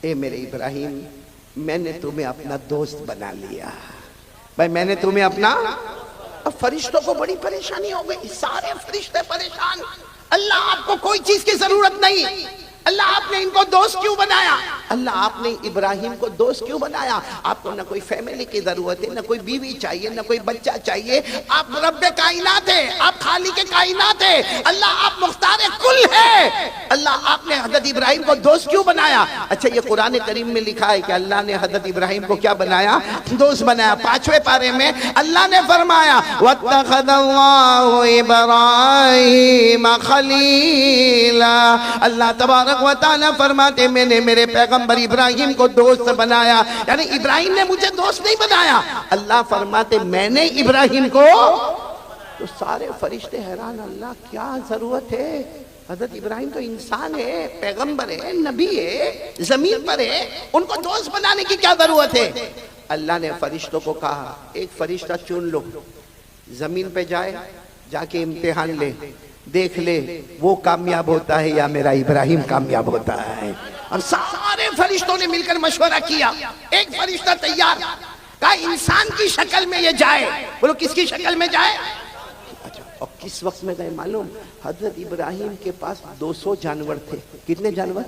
اے میرے ابراہیم میں نے تمہیں اپنا دوست بنا لیا. بھائی میں نے تمہیں اپنا. اب فرشتوں کو بڑی پریشانی ہو گئی, سارے فرشتے پریشان. اللہ آپ کو کوئی چیز کی ضرورت نہیں, اللہ آپ نے ان کو دوست کیوں بنایا؟ اللہ آپ نے ابراہیم کو دوست کیوں بنایا؟ آپ کو نہ کوئی فیملی کی ضرورت ہے, نہ کوئی بیوی چاہیے, نہ کوئی بچہ چاہیے. آپ رب کائنات ہے, آپ خالق کائنات ہے, اللہ آپ مختار کل ہے. اللہ آپ نے حضرت ابراہیم کو دوست کیوں بنایا؟ اچھا یہ قرآن کریم میں لکھا ہے کہ اللہ نے حضرت ابراہیم کو کیا بنایا؟ دوست بنایا. 5ویں پارے میں اللہ نے فرمایا وَاتَّخَذَ اللَّهُ إِبْرَاهِيمَ خَلِيلًا. اللہ تبارک و تعالیٰ فرماتے میں نے میرے پیغمبر ابراہیم کو دوست بنایا. یعنی ابراہیم نے مجھے دوست نہیں بنایا, اللہ فرماتے میں نے ابراہیم کو. تو سارے فرشتے حیران, اللہ کیا ضرورت ہے؟ حضرت ابراہیم تو انسان ہے, پیغمبر ہے, نبی ہے, زمین پر ہے, ان کو دوست بنانے کی کیا ضرورت ہے؟ اللہ نے فرشتوں کو کہا ایک فرشتہ چن لو, زمین پہ جائے, جا کے امتحان لے, دیکھ لے وہ کامیاب ہوتا ہے یا میرا ابراہیم کامیاب ہوتا ہے. اب سارے فرشتوں نے مل کر مشورہ کیا, ایک فرشتہ تیار, کہا انسان کی شکل میں یہ جائے. بولو کس کی شکل میں جائے؟ اور کس وقت میں گئے معلوم؟ حضرت ابراہیم کے پاس 200 جانور تھے. کتنے جانور؟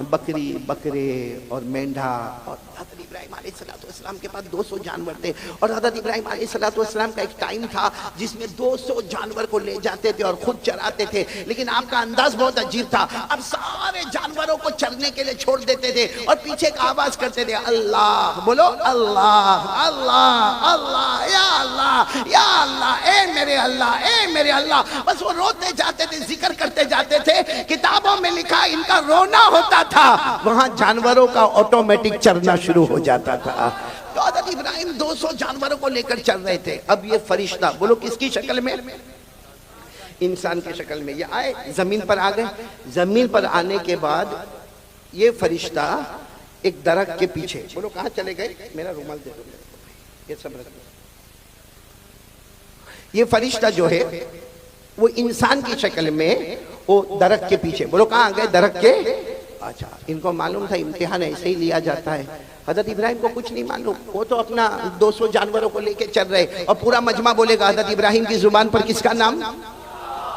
بکری, بکرے اور مینڈھا. اور حضرت ابراہیم علیہ السلام کے پاس 200 جانور تھے. اور حضرت ابراہیم علیہ السلام کا ایک ٹائم تھا جس میں 200 جانور کو لے جاتے تھے اور خود چراتے تھے. لیکن آپ کا انداز بہت عجیب تھا. اب سارے جانوروں کو چرنے کے لیے چھوڑ دیتے تھے اور پیچھے ایک آواز کرتے تھے اللہ. بولو اللہ اللہ اللہ یا اللہ یا اللہ, اے میرے اللہ, اے میرے اللہ. بس وہ روتے جاتے تھے, ذکر کرتے جاتے تھے. کتابوں میں لکھا ان کا رونا ہوتا تھا, وہاں جانوروں کا آٹومیٹک چرنا شروع ہو جاتا تھا. تو حضرت ابراہیم 200 جانوروں کو لے کر چل رہے تھے. اب یہ فرشتہ بولو کس کی شکل میں؟ انسان کی شکل میں یہ آئے, زمین پر آ گئے. زمین پر آنے کے بعد یہ فرشتہ ایک درخت کے پیچھے, بولو کہاں چلے گئے؟ میرا رومال دے دو, یہ سب رکھ دو. یہ فرشتہ جو ہے وہ انسان کی شکل میں وہ درخت کے پیچھے, بولو کہاں گئے؟ درخت کے. اچھا ان کو معلوم تھا امتحان ایسے ہی لیا جاتا ہے. حضرت ابراہیم کو کچھ نہیں معلوم, وہ تو اپنا 200 جانوروں کو لے کے چل رہے. اور پورا مجمع بولے گا حضرت ابراہیم کی زبان پر کس کا نام؟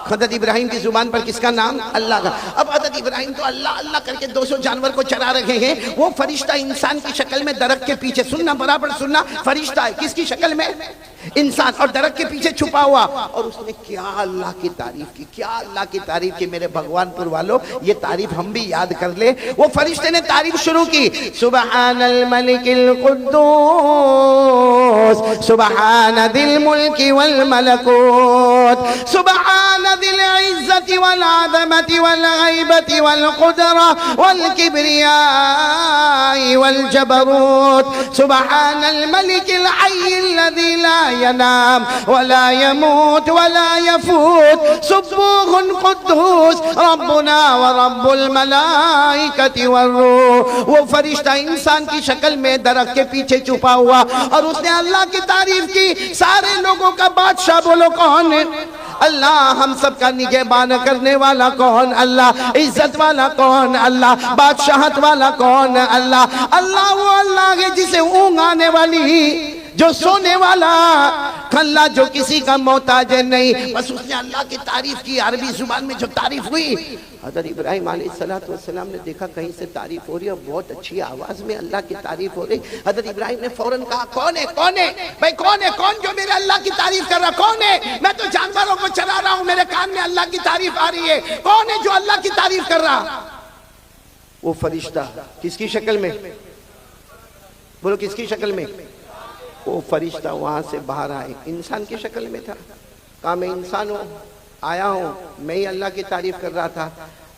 حضرت ابراہیم کی زبان پر کس کا نام؟ اللہ کا. اب حضرت ابراہیم تو اللہ اللہ کر کے 200 جانور کو چرا رہے ہیں. وہ فرشتہ انسان کی شکل میں درخت کے پیچھے, سننا برابر سننا, فرشتہ ہے کس کی شکل میں؟ انسان, اور درخت کے پیچھے چھپا ہوا. اور اس نے کیا اللہ کی تعریف کی, کیا اللہ کی تعریف کی. میرے بھگوان پور والوں یہ تعریف ہم بھی یاد کر لیں. وہ فرشتے نے تعریف شروع کی, سبحان الملک القدوس سبحان ذی الملک والملکوت سبحان ذی العزت والعظمت والغیبت والقدرہ والکبریاء والجبروت سبحان الملک الحی الذی لا ينام ولا يموت ولا يفوت سبوح قدوس ربنا ورب الملائکة والروح. وہ فرشتہ انسان کی شکل میں درخت کے پیچھے چھپا ہوا اور اس نے اللہ کی تعریف کی. سارے لوگوں کا بادشاہ بولو کون ہے؟ اللہ. ہم سب کا نگہبان کرنے والا کون؟ اللہ. عزت والا کون؟ اللہ. بادشاہت والا کون؟ اللہ. اللہ وہ اللہ ہے جسے اونگ آنے والی, جو سونے والا, اللہ جو کسی کا محتاج نہیں. بس اس نے اللہ کی تعریف کی. عربی زبان میں جو تعریف ہوئی, حضرت ابراہیم علیہ السلام نے دیکھا کہیں سے تعریف ہو رہی ہے, بہت اچھی آواز میں اللہ کی تعریف ہو رہی. حضرت ابراہیم نے فوراً کہا کون ہے, کون ہے بھائی, کون ہے, کون جو میرے اللہ کی تعریف کر رہا, کون ہے؟ میں تو جانوروں کو چلا رہا ہوں, میرے کان میں اللہ کی تعریف آ رہی ہے, کون ہے جو اللہ کی تعریف کر رہا؟ وہ فرشتہ کس کی شکل میں؟ بولو کس کی شکل میں؟ وہ فرشتہ وہاں سے باہر آئے, انسان کی شکل میں تھا. کہا میں انسان ہوں, آیا ہوں, میں ہی اللہ کی تعریف کر رہا تھا.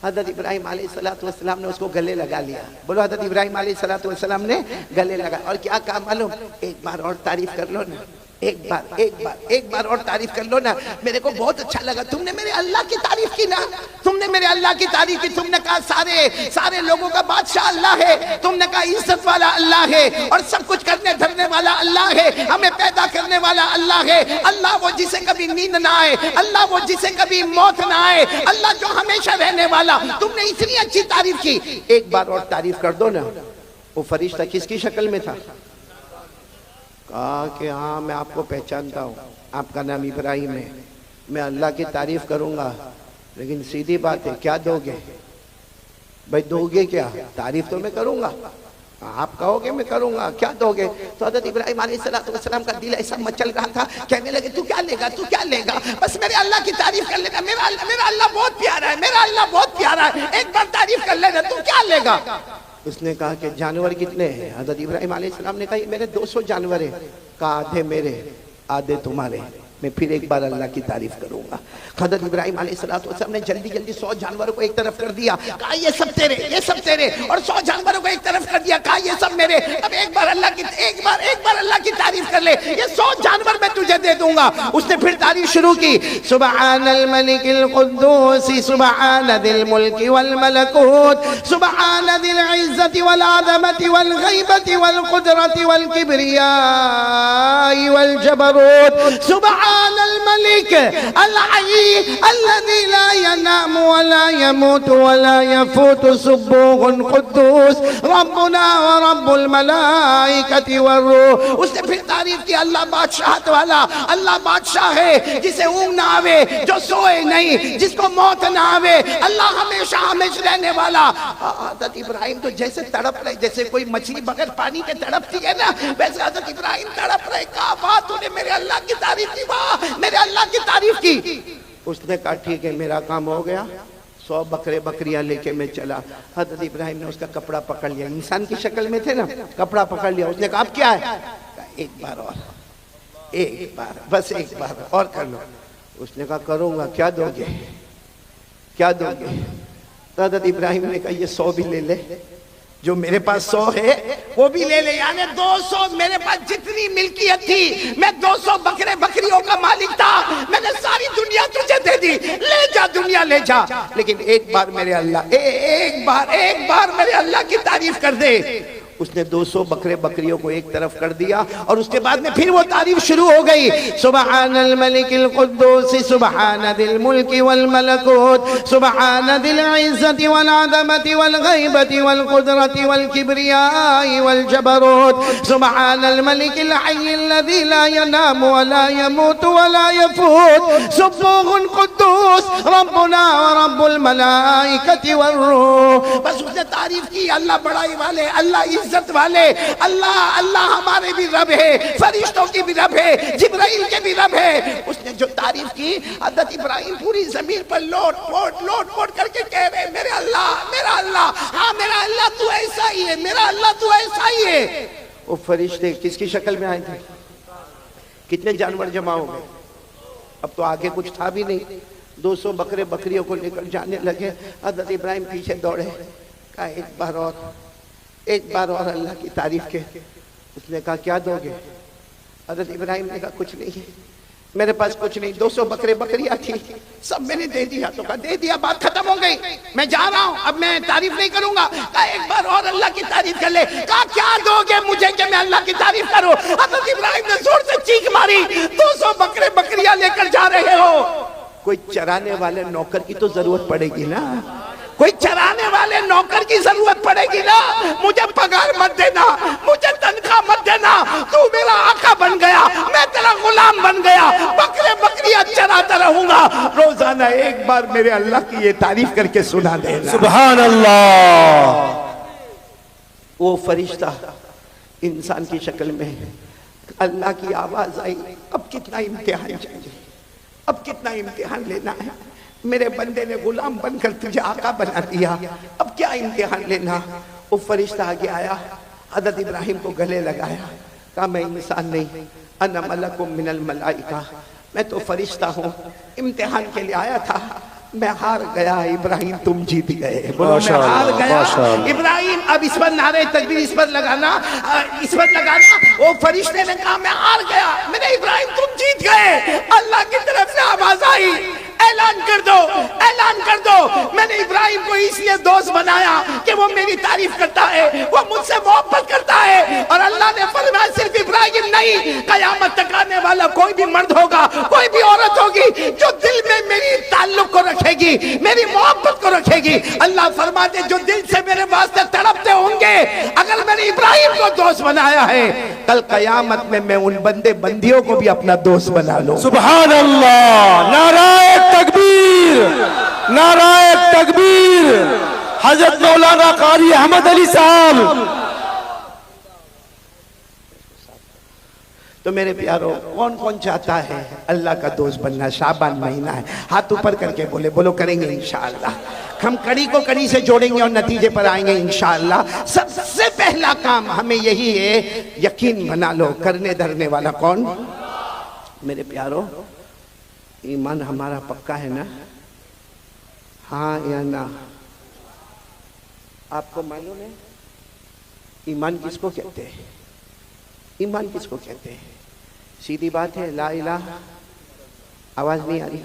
حضرت ابراہیم علیہ السلام نے اس کو گلے لگا لیا. بولو حضرت ابراہیم علیہ السلام نے گلے لگا. اور کیا کہا معلوم؟ ایک بار اور تعریف کر لو نا. ایک بار اور تعریف کر لو نا. میرے کو بہت اچھا لگا تم نے میرے اللہ کی تعریف کی نا. تم نے میرے اللہ کی تعریف کی. تم نے کہا سارے لوگوں کا بادشاہ اللہ ہے. تم نے کہا عزت والا اللہ ہے اور سب کچھ کرنے دھرنے والا اللہ ہے. ہمیں پیدا کرنے والا اللہ ہے. اللہ وہ جسے کبھی نیند نہ آئے, اللہ وہ جسے کبھی موت نہ آئے, اللہ جو ہمیشہ رہنے والا. تم نے اتنی اچھی تعریف کی. ایک بار اور تعریف کر دو نا. وہ فرشتہ کس کی شکل میں تھا؟ کہا کہ ہاں میں آپ کو پہچانتا ہوں, آپ کا نام ابراہیم ہے, میں اللہ کی تعریف کروں گا, لیکن سیدھی بات ہے کیا دو گے بھائی؟ دو گے کیا؟ تعریف تو میں کروں گا, آپ کہو گے میں کروں گا, کیا دو گے؟ تو حضرت ابراہیم علیہ السلام کا دل ایسا مچل رہا تھا, کہنے لگے تو کیا لے گا, تو کیا لے گا؟ بس میرے اللہ کی تعریف کر لینا, میرا اللہ بہت پیارا ہے, میرا اللہ بہت پیارا ہے, ایک بار تعریف کر لینا, تو کیا لے گا؟ اس نے کہا کہ جانور کتنے ہیں؟ حضرت ابراہیم علیہ السلام نے کہا یہ میرے 200 جانور ہیں. کہا آدھے میرے آدھے تمہارے. میں پھر ایک بار اللہ کی تعریف کروں گا. حضرت ابراہیم علیہ السلام نے جلدی 100 جانوروں کو ایک طرف کر دیا. کہا یہ سب تیرے, اور 100 جانوروں کو ایک طرف کر دیا. کہا یہ سب میرے. اب ایک بار اللہ کی تعریف کر لے, یہ 100 جانور میں تجھے دے دوں گا. اس نے پھر تعریف شروع کی. سبحان الملک القدوس سبحان ذی الملک والملکوت سبحان ذی العزت والعظمت والغیبت والقدرت والکبریاء والجبروت سبحان الملك الحي الذي لا ينام ولا يموت ولا يفوت سبوح قدوس ربنا ورب الملائكة والروح. اس نے پھر تعریف کی اللہ بادشاہت والا, اللہ بادشاہ ہے جسے اونگ نہ آوے, جو سوئے نہیں, جس کو موت نہ آوے, اللہ ہمیشہ رہنے والا. حضرت ابراہیم تو جیسے تڑپ رہے, جیسے کوئی مچھلی بغیر پانی کے تڑپتی ہے نا, ویسے حضرت ابراہیم تڑپ رہے. کہا بات تو نے میرے اللہ کی تعریف کی, میرے اللہ کی تعریف کی. اس نے کہا ٹھیک ہے میرا کام ہو گیا, 100 بکریاں لے کے میں چلا. حضرت ابراہیم نے اس کا کپڑا پکڑ لیا, انسان کی شکل میں تھے نا, کپڑا پکڑ لیا. اس نے کہا اب کیا ہے؟ ایک بار بس ایک بار اور کر لو. اس نے کہا کروں گا, کیا دو گے؟ تو حضرت ابراہیم نے کہا یہ 100 بھی لے لے, جو میرے پاس 100 ہے وہ بھی لے لے. یعنی 200 میرے پاس جتنی ملکیت تھی, میں 200 بکریوں کا مالک تھا, میں نے ساری دنیا تجھے دے دی, لے جا دنیا لے جا. لیکن ایک بار میرے اللہ ایک بار میرے اللہ کی تعریف کر دے. اس نے 200 بکریوں کو ایک طرف کر دیا, اور اس کے بعد میں پھر وہ تعریف شروع ہو گئی. سبحان الملک القدوس سبحان ذی الملک والملکوت سبحان ذی العزت والعظمت والغیبت والقدرت والکبریاء والجبروت سبحان الملک الحی الذی لا ینام ولا یموت ولا یفوت سبوح قدوس ربنا ورب الملائکۃ والروح. بس اس نے تعریف کی, اللہ بڑائی والے, اللہ عزت والے, اللہ ہمارے بھی رب ہے, فرشتوں کی بھی رب ہے, جبرائیل کے بھی رب ہے. اس نے جو تعریف کی, حضرت ابراہیم پوری زمین پر لوٹ پوٹ کر کے کہہ رہے میرا اللہ, ہاں میرا اللہ تو ایسا ہی ہے, میرا اللہ تو ایسا ہی ہے. وہ فرشتے کس کی شکل میں آئے تھے؟ کتنے جانور جمع ہو گئے؟ اب تو آگے کچھ تھا بھی نہیں. 200 بکریوں کو لے کر جانے لگے. حضرت ابراہیم پیچھے دوڑے. کہا ایک بار اور اللہ کی تعریف کے. اس نے کہا کیا دو گے؟ حضرت ابراہیم نے کہا کچھ نہیں ہے, میرے پاس کچھ نہیں. 200 بکریاں تھی, سب میں نے دے دیا. تو کہا دے دیا, بات ختم ہو گئی, میں جا رہا ہوں, اب میں تعریف نہیں کروں گا. کہا ایک بار اور اللہ کی تعریف کر لے. کہا کیا دو گے مجھے کہ میں اللہ کی تعریف کروں؟ حضرت ابراہیم نے زور سے چیخ ماری, 200 بکریاں لے کر جا رہے ہو. کوئی چرانے والے نوکر کی تو ضرورت پڑے گی نا, کوئی چرانے والے نوکر کی ضرورت پڑے گی نا. مجھے پگار مت دینا, مجھے تنخواہ مت دینا, تو میرا آقا بن گیا, میں تیرا غلام بن گیا, بکریاں چراتا رہوں گا. روزانہ ایک بار میرے اللہ کی یہ تعریف کر کے سنا دینا. سبحان اللہ. وہ فرشتہ انسان کی شکل میں, اللہ کی آواز آئی. اب کتنا امتحان چاہیے, اب کتنا امتحان لینا ہے. میرے بندے نے غلام بن کر تجھے آقا بنا دیا, اب کیا امتحان لینا. وہ فرشتہ آگے آیا, حضرت ابراہیم کو گلے لگایا. کہا میں انسان نہیں, انا ملک من الملائکہ, میں تو فرشتہ ہوں, امتحان کے لیے آیا تھا. میں ہار گیا ابراہیم تم جیت گئے. بولو میں ماشاء ہار اللہ، گیا ماشاء اللہ. ابراہیم. اب اس پر نعرہ تکبیر اس پر لگانا, اس پر لگانا. وہ فرشتے نے کہا میں ہار گیا, میں نے ابراہیم تم جیت گئے. اللہ کی طرف سے آواز آئی, اعلان کر دو, اعلان کر دو, میں نے ابراہیم کو اس لیے دوست بنایا کہ وہ میری تعریف کرتا ہے, وہ مجھ سے محبت کرتا ہے. اور اللہ نے فرمایا صرف ابراہیم نہیں, قیامت تک آنے والا کوئی بھی مرد ہوگا, کوئی بھی عورت ہوگی جو دل میں میری تعلق کو رکھے گی, میری محبت کو رکھے گی. اللہ فرماتے جو دل سے میرے واسطے تڑپتے ہوں گے, اگر میں نے ابراہیم کو دوست بنایا ہے, کل قیامت میں ان بندے بندیوں کو بھی اپنا دوست بنا لوں. سبحان اللہ. نعرہ تکبیر, نعرہ تکبیر. حضرت مولانا قاری احمد علی صاحب. تو میرے پیارو, کون کون چاہتا ہے اللہ کا دوست بننا؟ شعبان مہینہ ہے, ہاتھ اوپر کر کے بولے, بولو کریں گے انشاءاللہ. ہم کڑی کو کڑی سے جوڑیں گے اور نتیجے پر آئیں گے انشاءاللہ. سب سے پہلا کام ہمیں یہی ہے, یقین بنا لو کرنے دھرنے والا کون؟ میرے پیارو, ایمان ہمارا پکا ہے نا؟ ہاں یا نا؟ آپ کو معلوم ہے ایمان کس کو کہتے ہیں؟ ایمان کس کو کہتے ہیں؟ سیدھی بات ہے, لا الہ, آواز نہیں آ رہی,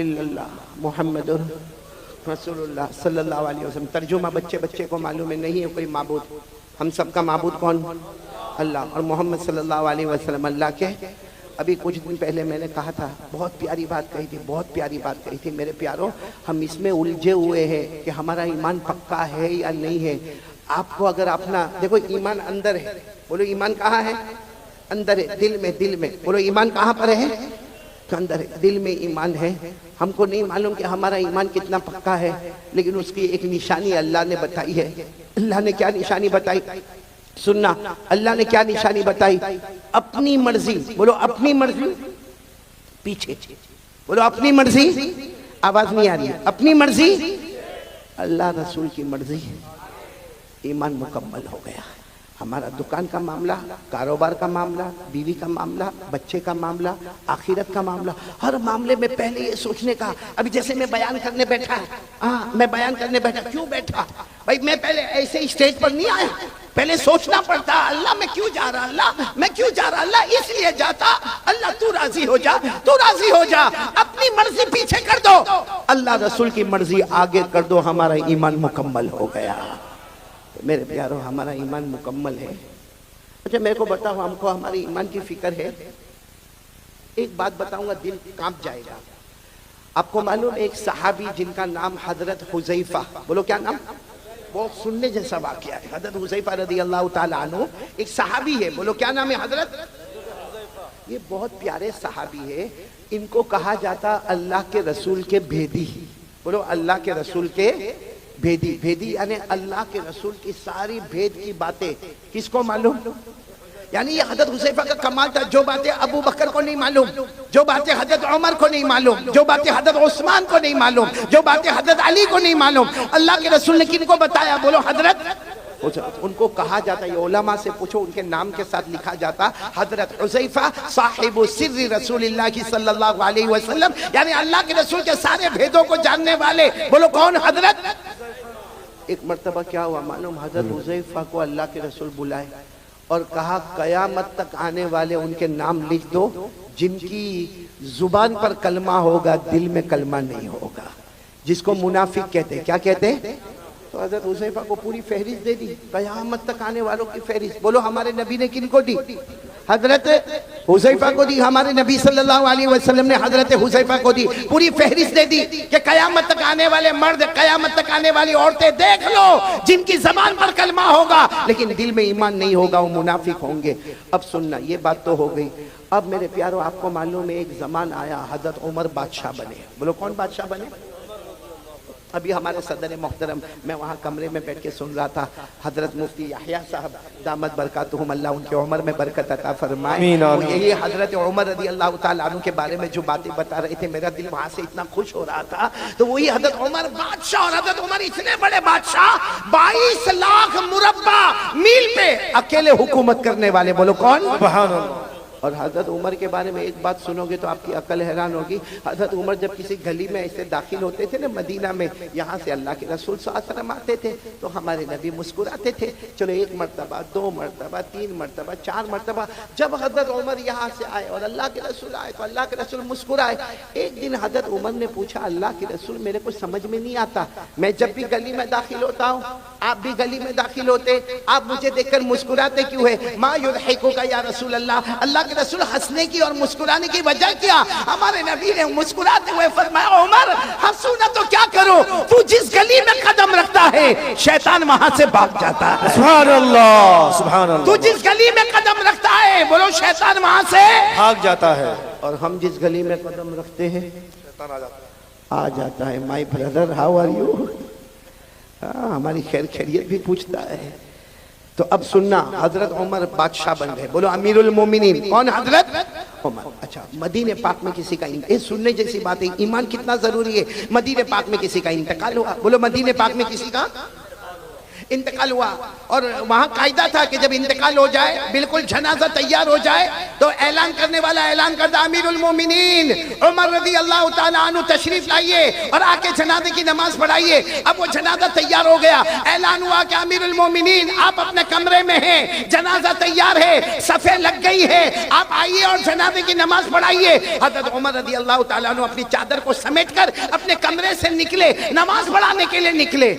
الا اللہ محمد رسول اللہ صلی اللہ علیہ وسلم. ترجمہ بچے کو معلوم ہے, نہیں ہے کوئی معبود, ہم سب کا معبود کون؟ اللہ. اور محمد صلی اللہ علیہ وسلم اللہ کے. ابھی کچھ دن پہلے میں نے کہا تھا, بہت پیاری بات کہی تھی, بہت پیاری بات کہی تھی. میرے پیاروں, ہم اس میں الجھے ہوئے ہیں کہ ہمارا ایمان پکا ہے یا نہیں ہے. آپ کو اگر اپنا دیکھو, ایمان اندر ہے. بولو ایمان کہاں ہے؟ اندر ہے, دل میں, دل میں. بولو ایمان کہاں پر ہے؟ تو اندر ہے, دل میں ایمان ہے. ہم کو نہیں معلوم کہ ہمارا ایمان کتنا پکا ہے, لیکن اس کی ایک نشانی اللہ نے بتائی ہے. اللہ نے کیا نشانی بتائی؟ سننا, اللہ نے کیا نشانی بتائی؟ اپنی مرضی. بولو اپنی مرضی. پیچھے بولو اپنی مرضی. آواز نہیں آ رہی ہے. اپنی مرضی, اللہ رسول کی مرضی. ایمان مکمل ہو گیا. ہمارا دکان کا معاملہ, کاروبار کا معاملہ, بیوی کا معاملہ, بچے کا معاملہ, آخرت کا معاملہ, ہر معاملے میں پہلے یہ سوچنے کا. ابھی جیسے میں بیان کرنے بیٹھا, میں بیان کرنے بیٹھا, کیوں بیٹھا بھائی؟ میں پہلے ایسے اسٹیج پر نہیں آیا, پہلے سوچنا پڑتا, اللہ میں کیوں جا رہا, اللہ میں کیوں جا رہا, اللہ اس لیے جاتا, اللہ تو راضی ہو جا, تو راضی ہو جا. اپنی مرضی پیچھے کر دو, اللہ رسول کی مرضی آگے کر دو, ہمارا ایمان مکمل ہو گیا. میرے پیارو, ہمارا ایمان مکمل ہے. اچھا میرے کو بتاؤ, ہم کو ہماری ایمان کی فکر ہے؟ ایک بات بتاؤں گا, دل کانپ جائے گا. آپ کو معلوم ایک صحابی جن کا نام حضرت حذیفہ, بولو کیا نام؟ بہت سننے جیسا واقعہ ہے. حضرت حذیفہ رضی اللہ تعالیٰ عنہ ایک صحابی ہے. بولو کیا نام ہے؟ حضرت. یہ بہت پیارے صحابی ہے. ان کو کہا جاتا اللہ کے رسول کے بھیدی. بولو اللہ کے رسول کے بھیدی. بھیدی یعنی اللہ کے رسول کی ساری بھید کی باتیں کس کو معلوم؟ یعنی یہ حضرت حذیفہ کا کمال تھا. جو باتیں ابو بکر کو نہیں معلوم, جو باتیں حضرت عمر کو نہیں معلوم, جو باتیں حضرت عثمان کو نہیں معلوم, جو باتیں حضرت علی کو نہیں معلوم, اللہ کے رسول نے کن کو بتایا؟ بولو حضرت. ان کو کہا جاتا, یہ علماء سے پوچھو, ان کے نام کے ساتھ لکھا جاتا حضرت حذیفہ صاحب سر رسول اللہ صلی اللہ علیہ وسلم, یعنی اللہ کے رسول کے سارے بھیدوں کو جاننے والے. بولو کون؟ حضرت. ایک مرتبہ کیا ہوا معلوم؟ حضرت حذیفہ کو اللہ کے رسول بلائے اور کہا قیامت تک آنے والے ان کے نام لکھ دو جن کی زبان پر کلمہ ہوگا, دل میں کلمہ نہیں ہوگا, جس کو منافق کہتے. کیا کہتے؟ تو حضرت حذیفہ کو پوری فہرست دے دی, قیامت تک آنے والوں کی فہرست. بولو ہمارے نبی نے کن کو دی؟ حضرت حذیفہ کو دی. ہمارے نبی صلی اللہ علیہ وسلم نے حضرت حذیفہ کو دی, پوری فہرست دے دی کہ قیامت تک آنے والے مرد, قیامت تک آنے والی عورتیں دیکھ لو جن کی زبان پر کلمہ ہوگا لیکن دل میں ایمان نہیں ہوگا, وہ منافق ہوں گے. اب سننا, یہ بات تو ہو گئی. اب میرے پیارو, آپ کو معلوم ہے ایک زمان آیا حضرت عمر بادشاہ بنے. بولو کون بادشاہ بنے؟ ابھی ہمارے صدر محترم, میں وہاں کمرے میں بیٹھ کے سن رہا تھا, حضرت مفتی یحییٰ صاحب دامت برکاتہم, اللہ ان کے عمر میں برکت عطا فرمائے. وہ یہی حضرت عمر رضی اللہ تعالیٰ عنہ کے بارے میں جو باتیں بتا رہے تھے, میرا دل وہاں سے اتنا خوش ہو رہا تھا. تو وہی حضرت عمر بادشاہ, اور حضرت عمر اتنے بڑے بادشاہ, 22 لاکھ مربع میل پہ اکیلے حکومت کرنے والے. بولو کون؟ سبحان اللہ. اور حضرت عمر کے بارے میں ایک بات سنو گے تو آپ کی عقل حیران ہوگی. حضرت عمر جب کسی گلی میں ایسے داخل ہوتے تھے نا مدینہ میں, یہاں سے اللہ کے رسول صلی اللہ علیہ وسلم آتے تھے تو ہمارے نبی مسکراتے تھے. چلو 1 مرتبہ 2 مرتبہ 3 مرتبہ 4 مرتبہ, جب حضرت عمر یہاں سے آئے اور اللہ کے رسول آئے تو اللہ کے رسول مسکرائے. ایک دن حضرت عمر نے پوچھا, اللہ کے رسول میرے کو سمجھ میں نہیں آتا, میں جب بھی گلی میں داخل ہوتا ہوں, آپ بھی گلی میں داخل ہوتے, آپ مجھے دیکھ کر مسکراتے کیوں ہے؟ ما یضحکک یا رسول اللہ, اللہ کے رسول ہنسنے کی اور مسکرانے کی وجہ کیا؟ ہمارے نبی نے مسکراتے ہوئے فرمایا, عمر ہنسو نہ تو کیا کرو, تو جس گلی میں قدم رکھتا ہے شیطان وہاں سے بھاگ جاتا ہے. سبحان اللہ, سبحان اللہ. تو جس گلی میں قدم رکھتا ہے بولو شیطان وہاں سے بھاگ جاتا ہے. اور ہم جس گلی میں قدم رکھتے ہیں آ جاتا ہے. My brother how are you, ہماری خیر خیریت بھی پوچھتا ہے. تو اب سننا, حضرت عمر بادشاہ بن گئے. بولو امیر المومنین کون؟ حضرت عمر. اچھا, مدینہ پاک میں کسی کا سننے جیسی بات ہے, ایمان کتنا ضروری ہے. مدینہ پاک میں کسی کا انتقال ہوا. بولو مدینہ پاک میں کسی کا انتقال ہوا, اور وہاں قاعدہ تھا کہ جب انتقال ہو جائے, بالکل جنازہ تیار ہو جائے, تو اعلان کرنے والا اعلان کرتا, امیر المومنین عمر رضی اللہ تعالیٰ عنہ تشریف لائیے اور آ کے جنازے کی نماز پڑھائیے. اب وہ جنازہ تیار ہو گیا, اعلان ہوا کہ امیر المومنین آپ اپنے کمرے میں ہیں, جنازہ تیار ہے, صفیں لگ گئی ہے, آپ آئیے اور جنازے کی نماز پڑھائیے. حضرت عمر رضی اللہ تعالیٰ عنہ اپنی چادر کو سمیٹ کر اپنے کمرے سے نکلے, نماز پڑھانے کے لیے نکلے.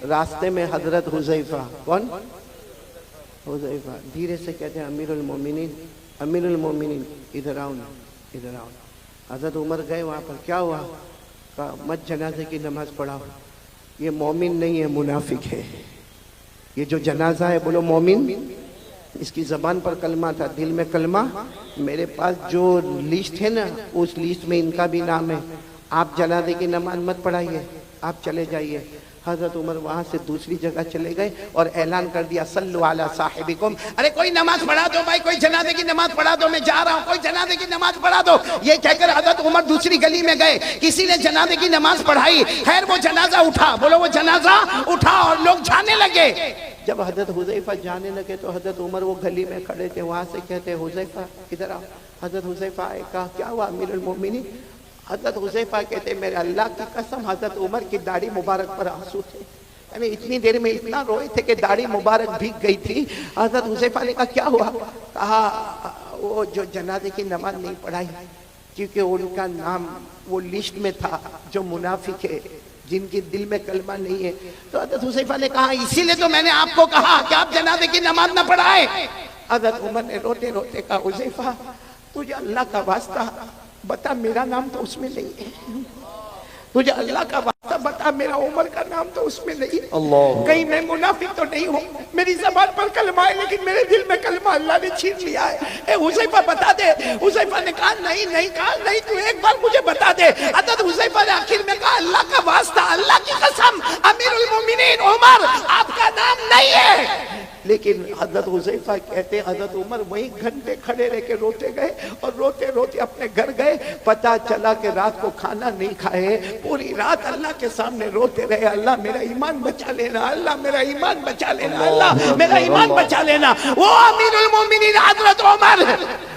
راستے میں حضرت حذیفہ, کون؟ حذیفہ دھیرے سے کہتے ہیں, امیر المومنین, امیر المومنین ادھر آؤ نا, ادھر آؤ. حضرت عمر گئے وہاں پر, کیا ہوا؟ کہا مت جنازے کی نماز پڑھاؤ, یہ مومن نہیں ہے, منافق ہے. یہ جو جنازہ ہے بولو مومن, اس کی زبان پر کلمہ تھا, دل میں کلمہ. میرے پاس جو لسٹ ہے نا, اس لسٹ میں ان کا بھی نام ہے. آپ جنازے کی نماز مت پڑھائیے, آپ چلے جائیے. حضرت عمر وہاں سے دوسری جگہ چلے گئے اور اعلان کر دیا, صلو علی صاحبکم, ارے کوئی نماز پڑھا دو بھائی, کوئی جنازے کی نماز پڑھا دو, میں جا رہا ہوں, کوئی جنازے کی نماز پڑھا دو. یہ کہہ کر حضرت عمر دوسری گلی میں گئے, کسی نے جنازے کی نماز پڑھائی. خیر وہ جنازہ اٹھا, بولو وہ جنازہ اٹھا, اور لوگ جانے لگے. جب حضرت حذیفہ جانے لگے تو حضرت عمر وہ گلی میں کھڑے تھے, وہاں سے کہتے حذیفہ ادھر آؤ. حضرت حذیفہ آئے, کہا کیا ہوا امیر المومنین؟ حضرت حذیفہ کہتے میرے اللہ کی قسم حضرت عمر کی داڑھی مبارک پر آنسو تھے, یعنی اتنی دیر میں اتنا روئے تھے کہ داڑھی مبارک بھیگ گئی تھی. حضرت حذیفہ نے کہا کیا ہوا؟ کہا وہ جو جنازے کی نماز نہیں پڑھائی کیونکہ ان کا نام وہ لسٹ میں تھا جو منافق ہے, جن کے دل میں کلمہ نہیں ہے. تو حضرت حذیفہ نے کہا اسی لیے تو میں نے آپ کو کہا کہ آپ جنازے کی نماز نہ پڑھائیں. حضرت عمر نے روتے روتے کہا حذیفہ تجھے اللہ کا واسطہ بتا, میرا نام تو اس میں نہیں ہے, تجھے اللہ کا واسطہ بتا میرا عمر کا نام تو اس میں نہیں, کہیں میں منافق تو نہیں ہوں, میری زبان پر کلمہ ہے لیکن میرے دل میں کلمہ اللہ نے چھین لیا ہے. اے حذیفہ بتا دے. حذیفہ نے کہا نہیں, کہا نہیں, تو ایک بار مجھے بتا دے. حضرت حذیفہ نے آخر میں کہا اللہ کا واسطہ, اللہ کی قسم, امیر المومنین عمر آپ کا نام نہیں ہے. لیکن حضرت حذیفہ کہتے حضرت عمر وہیں گھنٹے کھڑے رہ کے روتے گئے, اور روتے روتے اپنے گھر گئے. پتہ چلا کہ رات کو کھانا نہیں کھائے, پوری رات اللہ کے سامنے روتے رہے, اللہ میرا ایمان بچا لینا, اللہ میرا ایمان بچا لینا, اللہ میرا ایمان بچا لینا. وہ امیر المومنین حضرت عمر,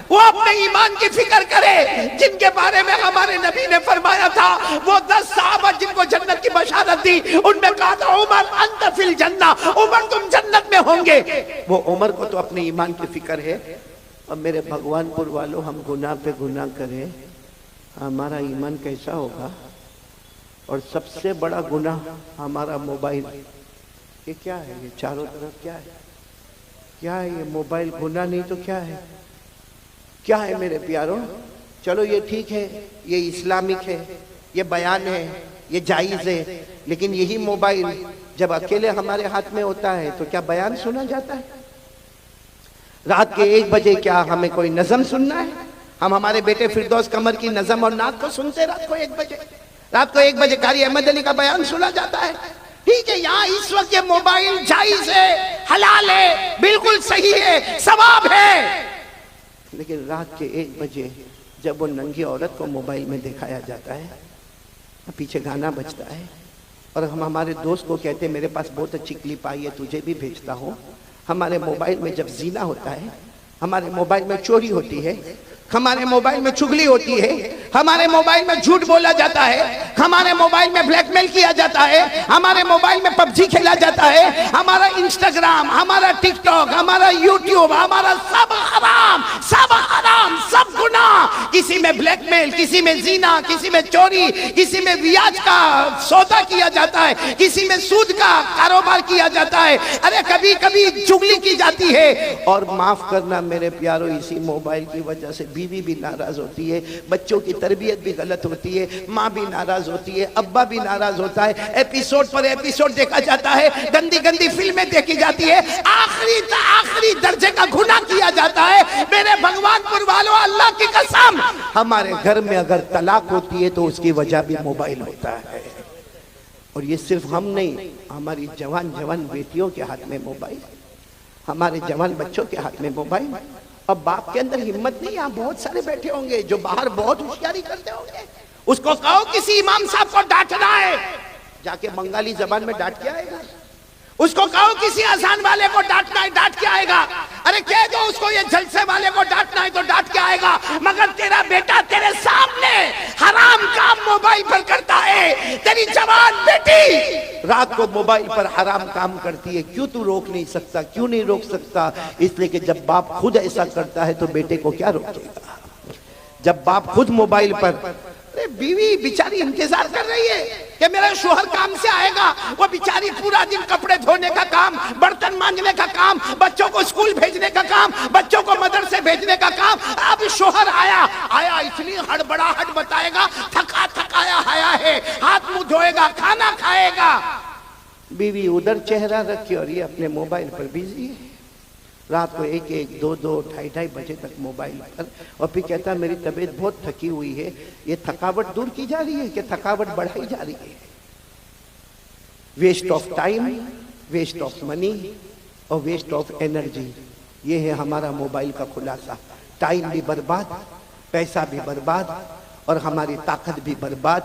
وہ اپنے ایمان کی فکر کرے جن کے بارے میں ہمارے نبی نے فرمایا تھا, وہ 10 صحابہ جن کو جنت کی بشارت دی, ان میں کہا تھا عمر انت فی الجنہ, عمر تم جنت میں ہوں گے. وہ عمر کو تو اپنے ایمان کی فکر ہے. اب میرے بھگوان پور والوں, ہم گناہ پہ گناہ کریں, ہمارا ایمان کیسا ہوگا؟ اور سب سے بڑا گناہ ہمارا موبائل. یہ کیا ہے؟ یہ چاروں طرف کیا ہے؟ کیا ہے یہ موبائل؟ گناہ نہیں تو کیا ہے؟ کیا ہے میرے پیاروں؟ چلو یہ ٹھیک ہے, یہ اسلامک ہے, یہ بیان ہے, یہ جائز ہے, لیکن یہی موبائل جب اکیلے ہمارے ہاتھ میں ہوتا ہے تو کیا بیان سنا جاتا ہے؟ رات کے 1 بجے کیا ہمیں کوئی نظم سننا ہے؟ ہم ہمارے بیٹے فردوس قمر کی نظم اور نعت کو سنتے رات کو 1 بجے. رات کو 1 بجے قاری احمد علی کا بیان سنا جاتا ہے. ٹھیک ہے, یہاں اس وقت یہ موبائل جائز ہے, حلال ہے, بالکل صحیح ہے, ثواب ہے. لیکن رات کے 1 بجے جب وہ ننگی عورت کو موبائل میں دکھایا جاتا ہے, پیچھے گانا بجتا ہے, اور ہم ہمارے دوست کو کہتے ہیں میرے پاس بہت اچھی کلپ آئی ہے, تجھے بھی بھیجتا ہوں. ہمارے موبائل میں جب زینا ہوتا ہے ہمارے موبائل میں چوری ہوتی ہے، ہمارے موبائل میں چگلی ہوتی ہے، ہمارے موبائل میں جھوٹ بولا جاتا ہے، ہمارے موبائل میں بلیک میل کیا جاتا ہے، ہمارے موبائل میں پب جی کھیلا جاتا ہے، ہمارا انسٹاگرام، ہمارا ٹک ٹاک، ہمارا یوٹیوب، ہمارا سب حرام، سب گناہ. کسی میں بلیک میل، کسی میں زنا، کسی میں چوری، کسی میں بیاج کا سودا کیا جاتا ہے، کسی میں سود کا کاروبار کیا جاتا ہے، ارے کبھی کبھی چگلی کی جاتی ہے. اور معاف کرنا میرے پیارو، اسی موبائل کی وجہ سے بیوی بھی ناراض ہوتی ہے، بچوں کی تربیت بھی غلط ہوتی ہے، ماں بھی ناراض ہوتی ہے، ابا بھی ناراض ہوتا ہے، ایپیسوڈ پر ایپیسوڈ دیکھا جاتا ہے، گندی گندی فلمیں دیکھی جاتی ہے، آخری درجے کا گناہ کیا جاتا ہے. میرے بھگوان پور والوں، اللہ کی قسم، ہمارے گھر میں اگر طلاق ہوتی ہے تو اس کی وجہ بھی موبائل ہوتا ہے. اور یہ صرف ہم نہیں، ہماری جوان بیٹیوں کے ہاتھ میں موبائل، ہمارے جوان بچوں کے ہاتھ میں موبائل. اب باپ کے اندر ہمت نہیں. یہاں بہت سارے بیٹھے ہوں گے جو باہر بہت ہوشیاری کرتے ہوں گے. اس کو کہو کسی امام صاحب کو ڈانٹنا ہے، جا کے بنگالی زبان میں ڈانٹ کے آئے گا. اس کو کہو کسی اذان والے کو ڈانٹنا ہے، ڈانٹ کے آئے گا. ارے کہہ دو اس کو یہ جلسے والے کو ڈانٹنا ہے تو ڈانٹ کے آئے گا. مگر تیرا بیٹا تیرے سامنے حرام کام موبائل پر کرتا ہے، تیری جوان بیٹی رات کو موبائل پر حرام کام کرتی ہے. کیوں تو روک نہیں سکتا؟ کیوں نہیں روک سکتا؟ اس لیے کہ جب باپ خود ایسا کرتا ہے تو بیٹے کو کیا روکے گا؟ جب باپ خود موبائل پر، بیوی بیچاری انتظار کر رہی ہے کہ میرا شوہر کام سے آئے گا، وہ بیچاری پورا دن کپڑے دھونے کا کام، برتن مانجنے کا کام، بچوں کو اسکول بھیجنے کا کام، بچوں کو مدرسے بھیجنے کا کام. اب شوہر آیا اتنی ہڑبڑاہٹ بتائے گا، تھکایا آیا ہے، ہاتھ منہ دھوئے گا، کھانا کھائے گا. بیوی ادھر چہرہ رکھی اور یہ اپنے موبائل پر بیزی ہے. رات کو 1-1, 2-2, 2:30 بجے تک موبائل پر، اور پھر کہتا ہے میری طبیعت بہت تھکی ہوئی ہے. یہ تھکاوٹ دور کی جا رہی ہے کہ تھکاوٹ بڑھائی جا رہی ہے؟ Waste of time, waste of money اور ویسٹ آف انرجی، یہ ہے ہمارا موبائل کا خلاصہ. ٹائم بھی برباد، پیسہ بھی برباد اور ہماری طاقت بھی برباد.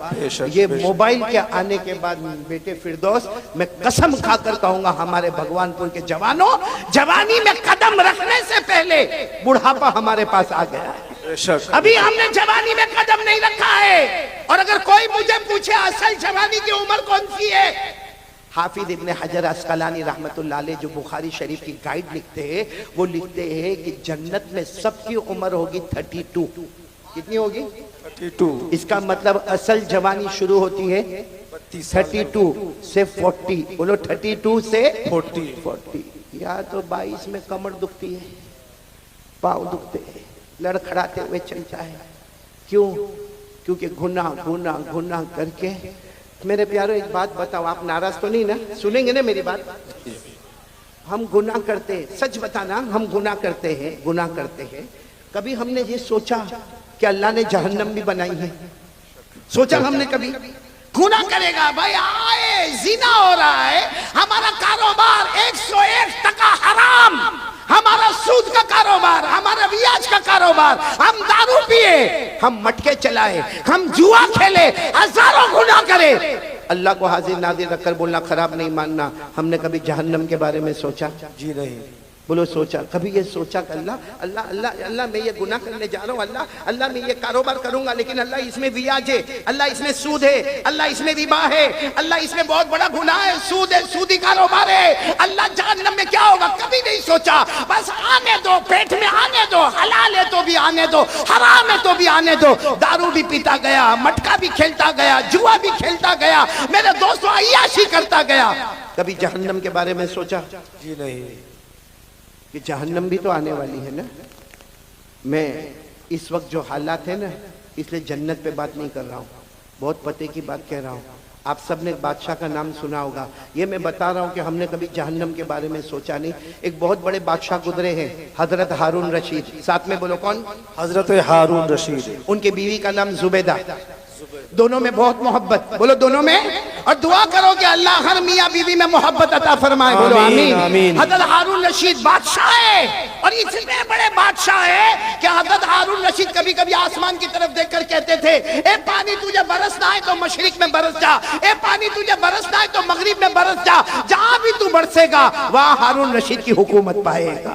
یہ موبائل کے آنے کے بعد بیٹے فردوس، میں قسم کھا کر کہوں گا ہمارے بھگوان پور کے جوانوں، جوانی میں قدم رکھنے سے پہلے بڑھاپا ہمارے پاس آ گیا ہے. ابھی ہم نے جوانی میں قدم نہیں رکھا ہے. اور اگر کوئی مجھے پوچھے اصل جوانی کی عمر کون سی ہے، حافظ ابن حجر عسقلانی رحمت اللہ علیہ جو بخاری شریف کی گائیڈ لکھتے ہیں، وہ لکھتے ہیں کہ جنت میں سب کی عمر ہوگی 32. کتنی ہوگی؟ 32. اس کا مطلب اصل جوانی شروع ہوتی ہے 32 سے 40. بولو 32 سے 40. یا تو 22 میں کمر دکھتی ہے، پاؤں دکھتے ہیں، لڑکھڑاتے ہوئے چلتا ہے. کیوں؟ کیونکہ گناہ کر کے. میرے پیارو ایک بات بتاؤ، آپ ناراض تو نہیں نا؟ سنیں گے نا میری بات؟ ہم گناہ کرتے ہیں، سچ بتانا، ہم گناہ کرتے ہیں. کبھی ہم نے یہ سوچا کہ اللہ نے جہنم بھی بنائی ہے؟ سوچا ہم نے کبھی؟ گناہ کرے گا بھائی، آئے زنا ہو رہا ہے، ہمارا کاروبار 101% حرام، ہمارا سود کا کاروبار، ہمارا بیاج کا کاروبار، ہم دارو پیے، ہم مٹکے چلائے، ہم جوا کھیلے، ہزاروں گناہ کرے. اللہ کو حاضر ناظر رکھ کر بولنا خراب نہیں ماننا. ہم نے کبھی جہنم کے بارے میں سوچا؟ جی نہیں. بولو سوچا؟ کبھی یہ سوچا کہ اللہ میں یہ گناہ کرنے جا رہا ہوں، اللہ میں یہ کاروبار کروں گا، لیکن اللہ اس میں بیاج ہے، اللہ اس میں سود ہے، اللہ اس میں ربا ہے، اللہ اس میں بہت بڑا گناہ ہے، سود ہے، سودی کاروبار ہے، اللہ جہنم میں کیا ہوگا؟ کبھی نہیں سوچا. بس آنے دو، پیٹ میں آنے دو، حلال ہے تو بھی آنے دو، حرام ہے تو بھی آنے دو. دارو بھی پیتا گیا، مٹکا بھی کھیلتا گیا، جوا بھی کھیلتا گیا، میرے دوستوں عیاشی کرتا گیا. کبھی جہنم کے بارے میں سوچا؟ جی نہیں. کہ جہنم بھی تو آنے والی ہے نا. میں اس وقت جو حالات ہیں نا، اس لیے جنت پہ بات نہیں کر رہا ہوں، بہت پتے کی بات کہہ رہا ہوں. آپ سب نے بادشاہ کا نام سنا ہوگا. یہ میں بتا رہا ہوں کہ ہم نے کبھی جہنم کے بارے میں سوچا نہیں. ایک بہت بڑے بادشاہ گزرے ہیں، حضرت ہارون رشید. ساتھ میں بولو کون؟ حضرت ہارون رشید. ان کی بیوی کا نام زبیدہ. دونوں میں بہت محبت. بولو دونوں میں. اور دعا کرو کہ اللہ ہر میاں بیوی میں محبت عطا فرمائے. بولو آمین. حضرت ہارون رشید بادشاہ ہے، اور اتنے بڑے بادشاہ ہے کہ حضرت ہارون رشید کبھی کبھی آسمان کی طرف دیکھ کر کہتے تھے، اے پانی تجھے برسنا ہے تو مشرق میں برس جا، اے پانی تجھے برسنا ہے تو مغرب میں برس جا، جہاں بھی تو برسے گا وہاں ہارون رشید کی حکومت پائے گا.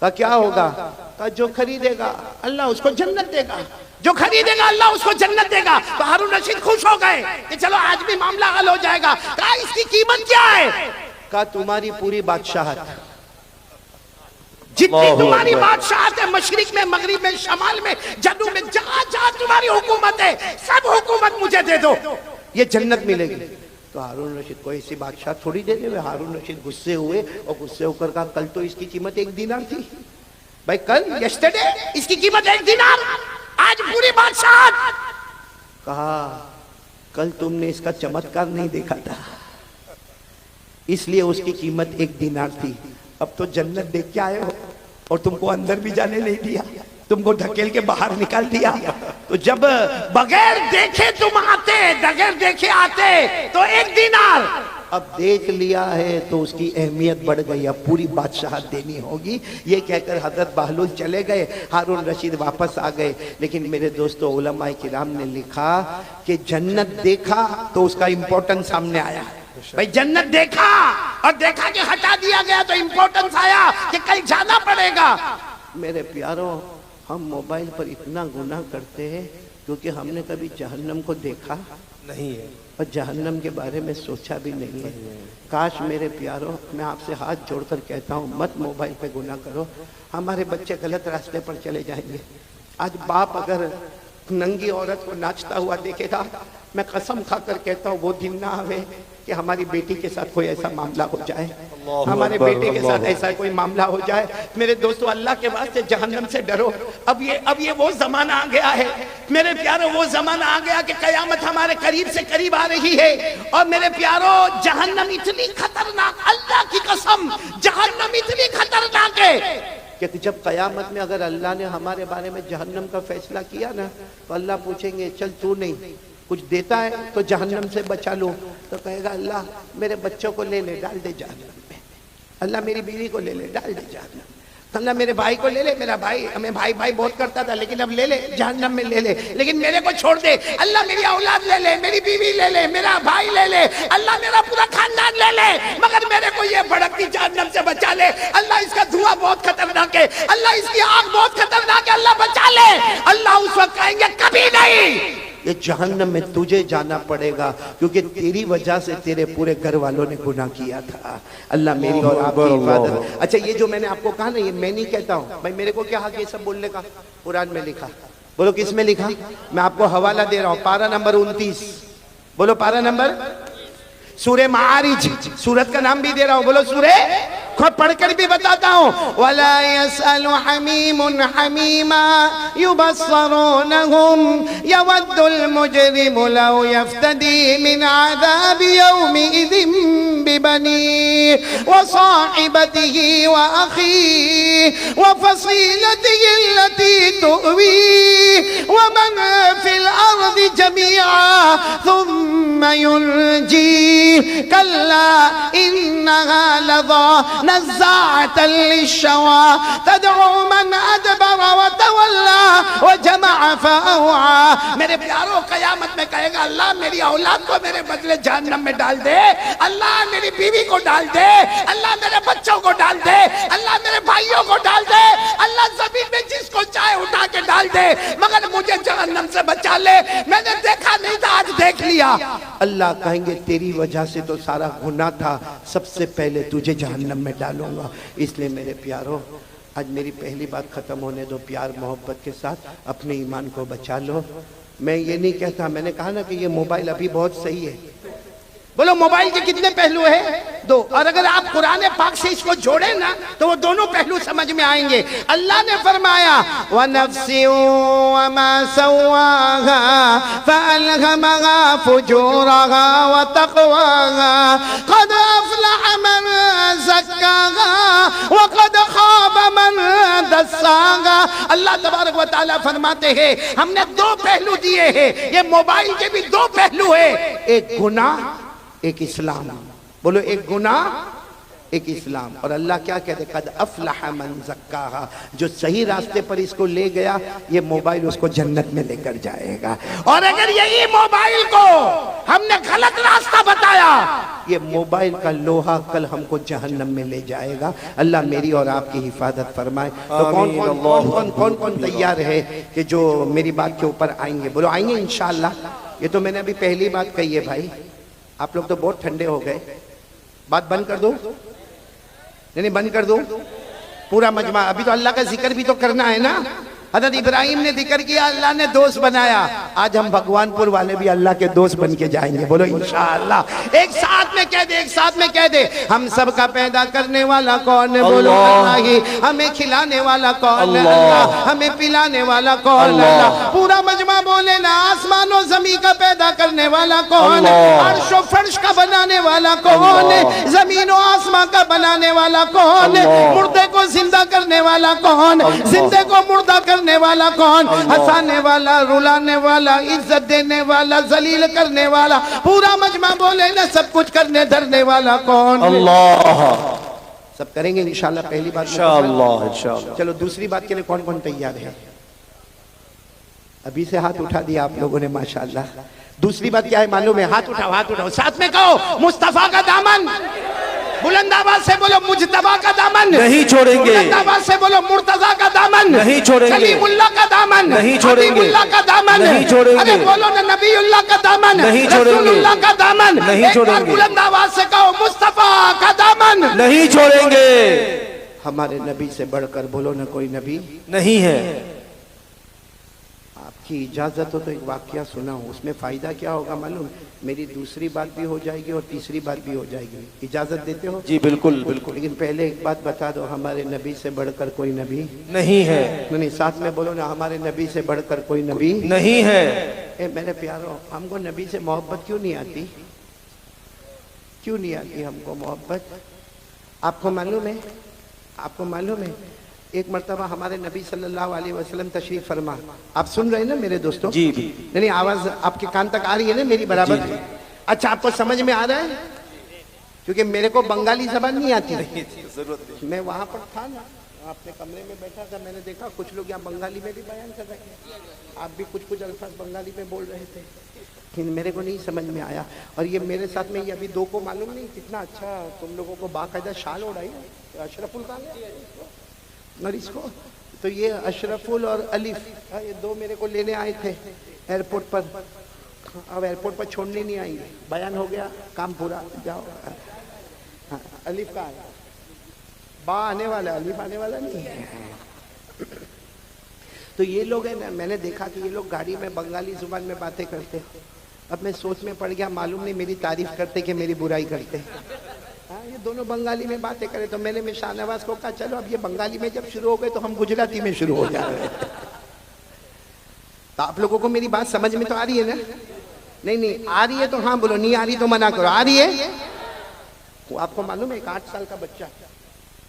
کہا کیا ہوگا؟ کہا جو خریدے گا اللہ اس کو جنت دے گا، جو خریدے گا اللہ اس کو جنت دے گا۔ تو ہارون رشید خوش ہو گئے کہ چلو آج بھی معاملہ حل ہو جائے گا۔ کہا اس کی قیمت کیا ہے؟ کہا تمہاری پوری بادشاہت، جتنی تمہاری بادشاہت ہے، مشرق میں، مغرب میں، شمال میں، جنوب میں، جہاں جہاں تمہاری حکومت ہے سب حکومت مجھے دے دو، یہ جنت ملے گی۔ تو ہارون رشید کو ایسی بادشاہ تھوڑی دے دے۔ ہارون رشید غصے ہوئے اور غصے ہو کر کہا کل تو اس کی قیمت 1 دینار تھی بھائی، کل یسٹرڈے اس کی قیمت 1 دینار، آج پوری بادشاہت۔ کہا کل تم نے اس کا چمتکار نہیں دیکھا تھا اس لیے اس کی قیمت 1 دینار تھی، اب تو جنت دیکھ کے آئے ہو اور تم کو اندر بھی جانے نہیں دیا، تم کو دھکیل کے باہر نکال دیا۔ تو جب بغیر دیکھے تم آتے، بغیر دیکھے آتے تو 1 دینار، اب دیکھ لیا ہے تو اس کی اہمیت بڑھ گئی، اب پوری بادشاہت دینی ہوگی۔ یہ کہہ کر حضرت بہلول چلے گئے، ہارون رشید واپس آ گئے۔ لیکن میرے دوستو علماء کرام نے لکھا کہ جنت دیکھا تو اس کا امپورٹنس سامنے آیا۔ بھئی جنت دیکھا اور دیکھا کہ ہٹا دیا گیا تو امپورٹنس آیا کہ کل جانا پڑے گا۔ میرے پیاروں، ہم موبائل پر اتنا گناہ کرتے ہیں کیونکہ ہم نے کبھی جہنم کو دیکھا نہیں ہے اور جہنم کے بارے میں سوچا بھی نہیں ہے۔ کاش میرے پیاروں، میں آپ سے ہاتھ جوڑ کر کہتا ہوں مت موبائل پہ گناہ کرو، ہمارے بچے غلط راستے پر چلے جائیں گے۔ آج باپ اگر ننگی عورت کو ناچتا ہوا دیکھے گا، میں قسم کھا کر کہتا ہوں وہ دن نہ آوے کہ ہماری بیٹی کے ساتھ کوئی ایسا معاملہ ہو جائے، ہمارے بیٹے کے ساتھ ایسا کوئی معاملہ ہو جائے۔ میرے دوستو اللہ کے واسطے جہنم سے ڈرو۔ اب یہ وہ زمانہ آ گیا ہے میرے پیاروں، وہ زمانہ آ گیا کہ قیامت ہمارے قریب سے قریب آ رہی ہے۔ اور میرے پیاروں جہنم اتنی خطرناک، اللہ کی قسم جہنم اتنی خطرناک ہے کہ جب قیامت میں اگر اللہ نے ہمارے بارے میں جہنم کا فیصلہ کیا نا تو اللہ پوچھیں گے چل تو نہیں کچھ دیتا ہے تو جہنم سے بچا لو، تو کہے گا اللہ میرے بچوں کو لے لے ڈال دے جہنم میں، اللہ میری بیوی کو لے لے ڈال دے جہنم میں، اللہ میرے بھائی کو لے لے، میرا بھائی ہمیں بھائی بہت کرتا تھا لیکن اب لے لے جہنم میں لے لے، لیکن میرے کو چھوڑ دے، اللہ میری اولاد لے لے، میری بیوی لے لے، میرا بھائی لے لے، اللہ میرا پورا خاندان لے لے، مگر میرے کو یہ بھڑکتی جہنم سے بچا لے، اللہ اس کا دھواں بہت خطرناک ہے، اللہ اس کی آگ بہت خطرناک ہے، اللہ بچا لے۔ اللہ اس وقت کہیں گے کبھی نہیں، یہ جہنم میں تجھے جانا پڑے گا کیونکہ تیری وجہ سے تیرے پورے گھر والوں نے گناہ کیا تھا۔ اللہ میری اور آپ کی حفاظت۔ اچھا یہ جو میں نے آپ کو کہا نا یہ میں نہیں کہتا ہوں بھائی، میرے کو کیا حق یہ سب بولنے کا؟ قرآن میں لکھا۔ بولو کس میں لکھا؟ میں آپ کو حوالہ دے رہا ہوں، پارہ نمبر 29، بولو پارہ نمبر، سورہ معارج، سورت کا نام بھی دے رہا ہوں، بولو سورہ، خود پڑھ کر بھی بتاتا ہوں۔ وَلَا يَسْأَلُ حَمِيمٌ حَمِيمًا يُبَصَّرُونَهُمْ يَوَدُّ الْمُجْرِمُ لَوْ يَفْتَدِي مِنْ عَذَابِ يَوْمِئِذٍ بِبَنِيهِ وَصَاحِبَتِهِ وَأَخِيهِ وَفَصِيلَتِهِ الَّتِي تُؤْوِيهِ وَمَنْ فِي الْأَرْضِ جَمِيعًا ثُمَّ يُنْجِيهِ كَلَّا إِنَّهَا لَظَىٰ نزاعة للشوى تدعو من ادبر وتولى وجمع فأوعى۔ میرے پیاروں قیامت میں کہے گا اللہ میری اولاد کو میرے بدلے جہنم میں ڈال دے، اللہ میری بیوی کو ڈال دے، اللہ میرے بچوں کو ڈال دے، اللہ میرے بھائیوں کو ڈال دے، اللہ زمین میں جس کو چاہے اٹھا کے ڈال دے، مگر مجھے جہنم سے بچا لے، میں نے دیکھا نہیں تھا آج دیکھ لیا۔ اللہ کہیں گے تیری وجہ سے تو سارا گناہ تھا، سب سے پہلے تجھے جہنم میں ڈالوں گا۔ اس لیے میرے پیاروں آج میری پہلی بات ختم ہونے دو، پیار محبت کے ساتھ اپنے ایمان کو بچا لو۔ میں یہ نہیں کہتا، میں نے کہا نا کہ یہ موبائل ابھی بہت صحیح ہے، بولو موبائل کے کتنے پہلو ہیں؟ 2، اور اگر آپ قرآن پاک سے اس کو جوڑیں نا تو وہ دونوں پہلو سمجھ میں آئیں گے۔ اللہ نے فرمایا وَنَفْسٍ وَمَا سَوَّاهَا فَأَلْهَمَهَا فُجُورَهَا وَتَقْوَاهَا قَدْ أَفْلَحَ مَنْ زَكَّاهَا وَقَدْ خَابَ مَنْ دَسَّاهَا۔ اللہ تبارک و تعالیٰ فرماتے ہیں ہم نے 2 پہلو دیے ہیں، یہ موبائل کے بھی 2 پہلو ہیں، ایک گناہ ایک اسلام، بولو ایک گناہ ایک اسلام. اور اللہ کیا کہتے ہیں؟ قد افلح من زکاہا، جو صحیح راستے پر اس کو لے گیا یہ موبائل اس کو جنت میں لے کر جائے گا. اور اگر یہی موبائل کو ہم نے غلط راستہ بتایا یہ موبائل کا لوہا کل ہم کو جہنم میں لے جائے گا. اللہ میری اور آپ کی حفاظت فرمائے. تو کون تیار ہے کہ جو میری بات کے اوپر آئیں گے؟ بولو آئیں گے انشاءاللہ. یہ تو میں نے ابھی پہلی بات کہی ہے بھائی، آپ لوگ تو بہت ٹھنڈے ہو گئے. بات بند کر دو؟ نہیں بند کر دو. پورا مجمع ابھی تو اللہ کا ذکر بھی تو کرنا ہے نا. حضرت ابراہیم نے ذکر کیا، اللہ نے دوست بنایا. آج ہم بھگوان پور والے بھی اللہ کے دوست بن کے جائیں گے. بولو انشاءاللہ. ایک ساتھ میں کہہ دے، ایک ساتھ میں کہہ دے، ہم سب کا پیدا کرنے والا کون ہے؟ بولو اللہ ہی. ہمیں کھلانے والا کون ہے؟ اللہ. ہمیں پلانے والا کون ہے؟ اللہ. پورا مجمع بولے نا. آسمان و زمین کا پیدا کرنے والا کون ہے؟ عرش و فرش کا بنانے والا کون ہے؟ زمین و آسمان کا بنانے والا کون ہے؟ مردے کو زندہ کرنے والا کون؟ زندے کو مردہ کرنے والا کون؟ ہنسانے والا، رلانے والا، عزت دینے والا، ذلیل کرنے والا. پورا مجمع بولے نا سب کچھ کرنے دھرنے والا کون؟ اللہ. سب کریں گے انشاءاللہ. پہلی بات انشاءاللہ. چلو دوسری بات کے لیے کون کون تیار ہے؟ ابھی سے ہاتھ اٹھا دیا آپ لوگوں نے ماشاءاللہ. دوسری بات کیا ہے معلوم ہے؟ ہاتھ اٹھاؤ، ہاتھ اٹھاؤ. ساتھ میں کہو مصطفیٰ کا دامن. بلند آواز سے بولو مجتبیٰ کا دامن نہیں چھوڑیں گے. بلند آواز سے بولو مرتضیٰ کا دامن نہیں چھوڑیں گے. کلیم اللہ کا دامن نہیں چھوڑیں گے. حبیب اللہ کا دامن نہیں چھوڑیں گے. ارے بولو نا نبی اللہ کا دامن نہیں چھوڑیں گے. رسول اللہ کا دامن. نہیں ایک چھوڑیں بار گے. بلند آواز سے کہو مصطفیٰ کا دامن. نہیں چھوڑیں گے. ہمارے نبی سے بڑھ کر بولو نا کوئی نبی نہیں ہے. آپ کی اجازت ہو تو ایک واقعہ سنا ہوں. اس میں فائدہ کیا ہوگا معلوم؟ میری دوسری بات بھی ہو جائے گی اور تیسری بات بھی ہو جائے گی. اجازت دیتے ہو؟ جی بالکل بالکل. لیکن پہلے ایک بات بتا دو، ہمارے نبی سے بڑھ کر کوئی نبی نہیں ہے. نہیں. ساتھ میں بولو نا ہمارے نبی سے بڑھ کر کوئی نبی نہیں ہے. اے میرے پیارو، ہم کو نبی سے محبت کیوں نہیں آتی؟ کیوں نہیں آتی ہم کو محبت؟ آپ کو معلوم ہے؟ آپ کو معلوم ہے ایک مرتبہ ہمارے نبی صلی اللہ علیہ وسلم تشریف فرما. آپ سن رہے ہیں نا میرے دوستوں؟ جی. نہیں آواز آپ کے کان تک آ رہی ہے نا میری برابر؟ اچھا آپ کو سمجھ میں آ رہا ہے؟ کیونکہ میرے کو بنگالی زبان نہیں آتی. میں وہاں پر تھا نا، اپنے کمرے میں بیٹھا تھا، میں نے دیکھا کچھ لوگ یہاں بنگالی میں بھی بیان کر رہے ہیں. آپ بھی کچھ الفاظ بنگالی میں بول رہے تھے، لیکن میرے کو نہیں سمجھ میں آیا. اور یہ میرے ساتھ میں یہ ابھی دو کو معلوم نہیں کتنا اچھا تم لوگوں کو باقاعدہ شال اڑائی ہے. اشرف اور اس کو تو یہ اشرف اور الف یہ دو میرے کو لینے آئے تھے ایئرپورٹ پر. اب ایئرپورٹ پر چھوڑنے نہیں آئیں گے. بیان ہو گیا، کام پورا. جاؤ. الف کا آیا، با آنے والا، الف آنے والا نہیں ہے. تو یہ لوگ ہیں نا، میں نے دیکھا کہ یہ لوگ گاڑی میں بنگالی زبان میں باتیں کرتے. اب میں سوچ میں پڑ گیا، معلوم نہیں میری تعریف کرتے کہ میری برائی کرتے. یہ دونوں بنگالی میں باتیں کرے تو میں نے شاہ نواز کو کہا چلو اب یہ بنگالی میں جب شروع ہو گئے تو ہم گجراتی میں شروع ہو جائیں. تو آپ لوگوں کو میری بات سمجھ میں تو آ رہی ہے نا؟ نہیں آ رہی ہے تو ہاں بولو، نہیں آ رہی تو منع کرو. آ رہی ہے؟ وہ آپ کو معلوم ہے ایک 8 سال کا بچہ،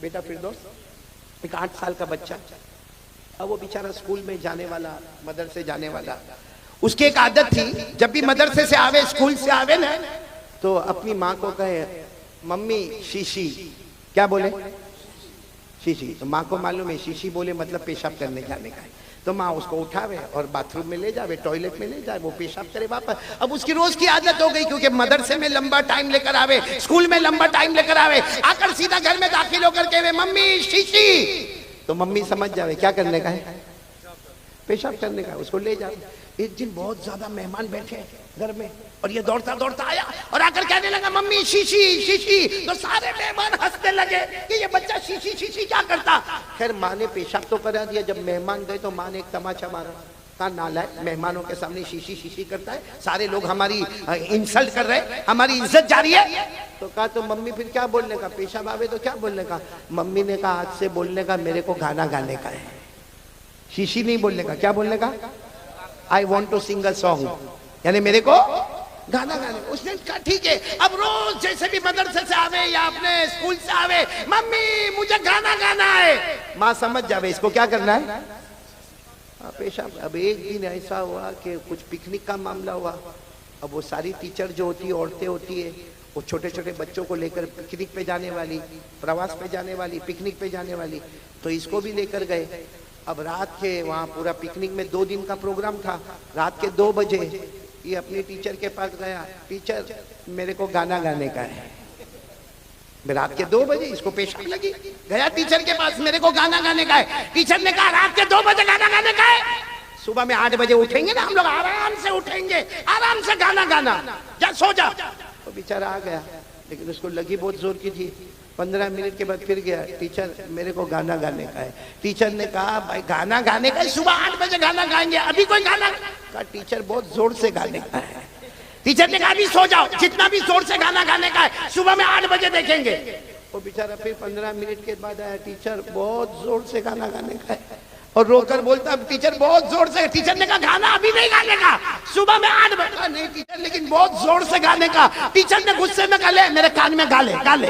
بیٹا فردوس، ایک 8 سال کا بچہ، اب وہ بیچارہ اسکول میں جانے والا، مدرسے جانے والا. اس کی ایک عادت تھی جب بھی مدرسے سے آوے، اسکول سے آوے نا، تو اپنی ماں کو کہے ممی شیشی. کیا بولے؟ شیشی. تو ماں کو معلوم ہے شیشی بولے مطلب پیشاب کرنے جانے کا ہے. تو ماں اس کو اٹھاوے اور باتھ روم میں لے جاوے، ٹوائلٹ میں لے جائے، وہ پیشاب کرے واپس. اب اس کی روز کی عادت ہو گئی کیونکہ مدرسے میں لمبا ٹائم لے کر آوے، اسکول میں لمبا ٹائم لے کر آوے، آ کر سیدھا گھر میں داخل ہو کر کہے ممی شیشی. تو ممی سمجھ جاوے کیا کرنے کا ہے، پیشاب کرنے کا. اس کو لے جاوے. ایک دن بہت زیادہ مہمان بیٹھے گھر میں اور یہ دوڑتا دوڑتا آیا اور آ کر کہنے لگا ممی شیشی شیشی. تو سارے مہمان ہنسنے لگے کہ یہ بچہ شیشی شیشی کیا کرتا. خیر ماں نے پیشاب تو کرا دیا. جب مہمان گئے تو ماں نے ایک تماچا مارا. کہا نالائق، مہمانوں کے سامنے شیشی شیشی کرتا ہے، سارے لوگ ہماری انسلٹ کر رہے، ہماری عزت جا رہی ہے. تو کہا تو ممی پھر کیا بولنے کا، پیشاب آوے تو کیا بولنے کا. ممی نے کہا آج سے بولنے کا میرے کو گانا گانے کا ہے، شیشی نہیں بولنے کا. کیا بولنے کا؟ I want to sing a song. یعنی میرے کو گانا گانے. اس نے کہا ٹھیک ہے. اب روز جیسے بھی مدرسے سے آوے یا اپنے اسکول سے آوے، ممی مجھے گانا گانا ہے. ماں سمجھ جاوے اس کو کیا کرنا ہے، پیشاب. اب ایک دن ایسا ہوا کہ کچھ پکنک کا معاملہ ہوا. اب وہ ساری ٹیچر جو ہوتی ہے، عورتیں ہوتی ہے، وہ چھوٹے چھوٹے بچوں کو لے کر پکنک پہ جانے والی، پرواس پہ جانے والی، پکنک پہ جانے والی، تو اس کو بھی لے کر گئے۔ اب رات کے وہاں پورا پکنک میں 2 دن کا پروگرام تھا، رات کے 2 بجے یہ اپنی ٹیچر کے پاس گیا، ٹیچر میرے کو گانا گانے کا ہے۔ رات کے 2 بجے اس کو پیشاب لگی، گیا ٹیچر کے پاس، میرے کو گانا گانے کا ہے۔ ٹیچر نے کہا رات کے 2 بجے گانا گانے کا ہے، صبح میں 8 بجے اٹھیں گے نا ہم لوگ، آرام سے اٹھیں گے، آرام سے گانا گانا، جا سو جا۔ وہ بیچارہ آ گیا، لیکن اس کو لگی بہت زور کی تھی۔ 15 منٹ کے بعد پھر گیا، ٹیچر میرے کو گانا گانے کا ہے۔ ٹیچر نے کہا بھائی گانا گانے کا ہے، صبح 8 بجے گانا گائیں گے، ابھی کوئی گانا؟ کہا ٹیچر بہت زور سے گانے کا ہے۔ ٹیچر نے کہا ابھی سو جاؤ، جتنا بھی زور سے گانا گانے کا ہے صبح میں 8 بجے دیکھیں گے۔ وہ بیچارہ پھر 15 منٹ کے بعد آیا، ٹیچر بہت زور سے گانا گانے کا ہے، اور رو کر بولتا ٹیچر بہت زور سے۔ ٹیچر نے کہا گانا ابھی نہیں گانے کا، صبح میں 8 بجے۔ نہیں ٹیچر لیکن بہت زور سے گانے کا۔ ٹیچر نے غصے میں کہا لے میرے کان میں گا لے، گا لے،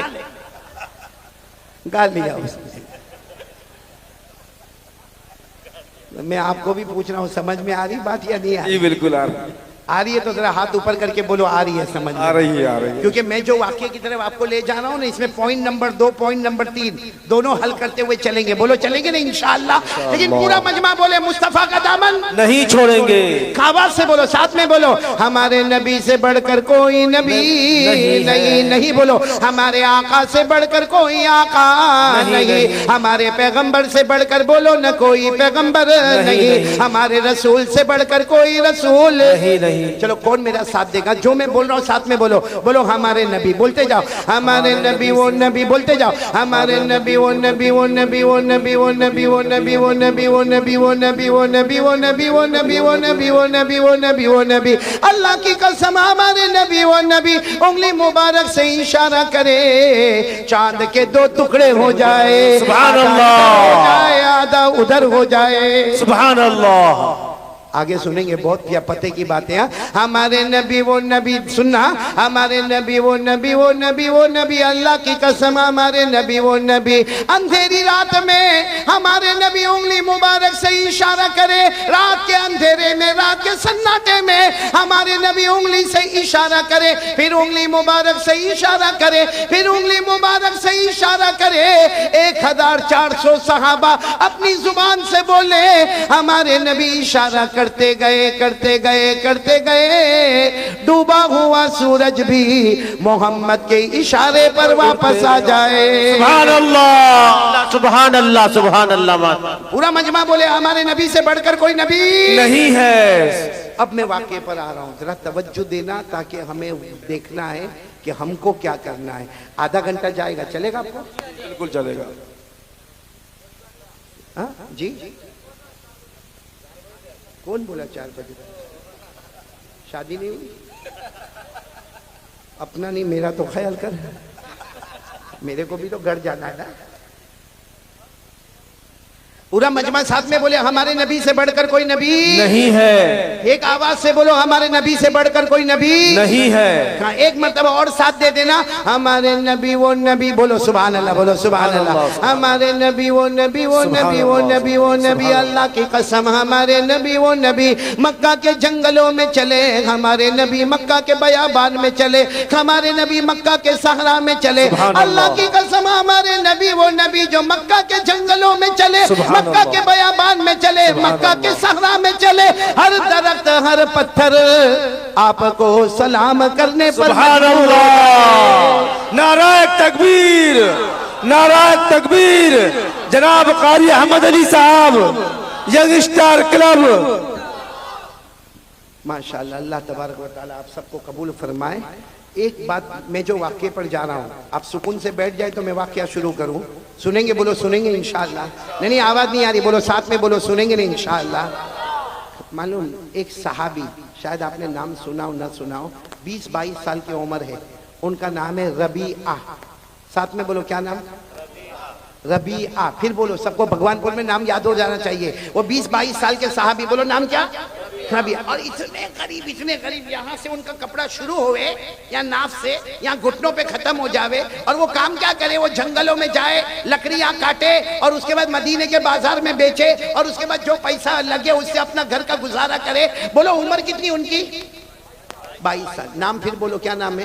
گا لیا اس نے۔ میں آپ کو بھی پوچھ رہا ہوں، سمجھ میں آ رہی بات یا نہیں آ رہی؟ بالکل آ رہی ہے تو ذرا ہاتھ اوپر کر کے بولو آ رہی ہے سمجھ میں؟ آ رہی ہے کیونکہ میں جو واقعے کی طرف آپ کو لے جا رہا ہوں نا، اس میں پوائنٹ نمبر 2 پوائنٹ نمبر 3 دونوں حل کرتے ہوئے چلیں گے۔ بولو چلیں گے نا انشاءاللہ؟ لیکن پورا مجمع بولے مصطفیٰ کا دامن نہیں چھوڑیں گے۔ آواز سے بولو، ساتھ میں بولو، ہمارے نبی سے بڑھ کر کوئی نبی نہیں، نہیں بولو، ہمارے آقا سے بڑھ کر کوئی آقا نہیں، ہمارے پیغمبر سے بڑھ کر بولو نہ کوئی پیغمبر نہیں، ہمارے رسول سے بڑھ کر کوئی رسول نہیں۔ چلو کون میرا ساتھ دے گا؟ جو میں بول رہا ہوں ساتھ میں بولو، بولو ہمارے نبی، بولتے جاؤ ہمارے نبی وہ نبی، بولتے جاؤ ہمارے نبی وہ نبی وہ نبی وہ نبی وہ نبی وہ نبی وہ نبی وہ نبی وہ نبی وہ نبی وہ نبی وہ نبی وہ نبی وہ نبی وہ نبی وہ نبی۔ اللہ کی قسم ہمارے نبی وہ نبی، انگلی مبارک سے اشارہ کرے چاند کے 2 ٹکڑے ہو جائے، سبحان آدھا اللہ، ادھر ہو جائے آدھا ادھر ہو جائے۔ سبحان اللہ۔ آگے سنیں گے بہت کیا پتے کی باتیں ہیں۔ ہمارے نبی وہ نبی، سننا، ہمارے نبی وہ نبی وہ نبی وہ نبی، اللہ کی قسم ہمارے نبی وہ نبی، اندھیری رات میں ہمارے نبی انگلی مبارک سے اشارہ کرے، رات کے اندھیرے میں، رات کے سناٹے میں ہمارے نبی انگلی سے اشارہ کرے، پھر انگلی مبارک سے اشارہ کرے، پھر انگلی مبارک سے اشارہ کرے، 1400 صحابہ اپنی زبان سے بولے، ہمارے نبی اشارہ کرتے گئے کرتے گئے کرتے گئے، ڈوبا ہوا سورج بھی محمد کے اشارے پر واپس آ جائے۔ سبحان اللہ، سبحان اللہ، سبحان اللہ۔ پورا مجمع بولے ہمارے نبی سے بڑھ کر کوئی نبی نہیں ہے۔ اب میں واقعے پر آ رہا ہوں، ذرا توجہ دینا تاکہ ہمیں دیکھنا ہے کہ ہم کو کیا کرنا ہے۔ آدھا گھنٹہ جائے گا، چلے گا آپ کو؟ بالکل چلے گا۔ ہاں جی، کون بولا 4 بجے؟ شادی نہیں ہوئی؟ اپنا نہیں میرا تو خیال کر، میرے کو بھی تو گھر جانا ہے نا۔ پورا مجمع ساتھ میں بولے ہمارے نبی سے بڑھ کر کوئی نبی نہیں ہے۔ ایک آواز سے بولو ہمارے نبی سے بڑھ کر کوئی نبی نہیں ہے۔ ہاں ایک مرتبہ اور ساتھ دے دینا، ہمارے نبی وہ نبی، بولو سبحان اللہ، بولو سبحان اللہ، ہمارے نبی وہ نبی وہ نبی وہ نبی وہ نبی، اللہ کی قسم ہمارے نبی وہ نبی مکہ کے جنگلوں میں چلے، ہمارے نبی مکہ کے بیابان میں چلے، ہمارے نبی مکہ کے صحرا میں چلے، اللہ کی قسم ہمارے نبی وہ نبی جو مکہ کے جنگلوں میں چلے، مکہ کے بیابان میں چلے، مکہ کے صحرا میں چلے، ہر درخت ہر پتھر آپ کو سلام کرنے پر سبحان اللہ، نعرہ تکبیر، نعرہ تکبیر۔ جناب قاری احمد علی صاحب، ینگ سٹار کلب۔ ماشاءاللہ، اللہ تبارک و تعالیٰ آپ سب کو قبول فرمائے۔ ایک بات میں جو واقعے پر جا رہا ہوں، آپ سکون سے بیٹھ جائے تو میں واقعہ شروع کروں، سنیں گے؟ بولو سنیں گے انشاءاللہ؟ نہیں آواز نہیں آ رہی، بولو ساتھ میں بولو سنیں گے نہیں انشاءاللہ؟ معلوم ایک صحابی، شاید آپ نے نام سنا ہو نہ سنا ہو، 20-22 سال کی عمر ہے، ان کا نام ہے ربیعہ۔ ساتھ میں بولو کیا نام؟ ربیعہ۔ پھر بولو، سب کو بھگوان پور میں نام یاد ہو جانا چاہیے۔ وہ 20-22 سال کے صحابی، بولو نام کیا؟ ربیعہ۔ اور اتنے قریب یہاں سے ان کا کپڑا شروع ہوئے یا ناف سے یا گھٹنوں پہ ختم ہو جاوے، اور وہ کام کیا کرے؟ وہ جنگلوں میں جائے، لکڑیاں کاٹے، اور اس کے بعد مدینے کے بازار میں بیچے، اور اس کے بعد جو پیسہ لگے اس سے اپنا گھر کا گزارا کرے۔ بولو عمر کتنی ان کی؟ 22 سال۔ نام پھر بولو کیا نام ہے؟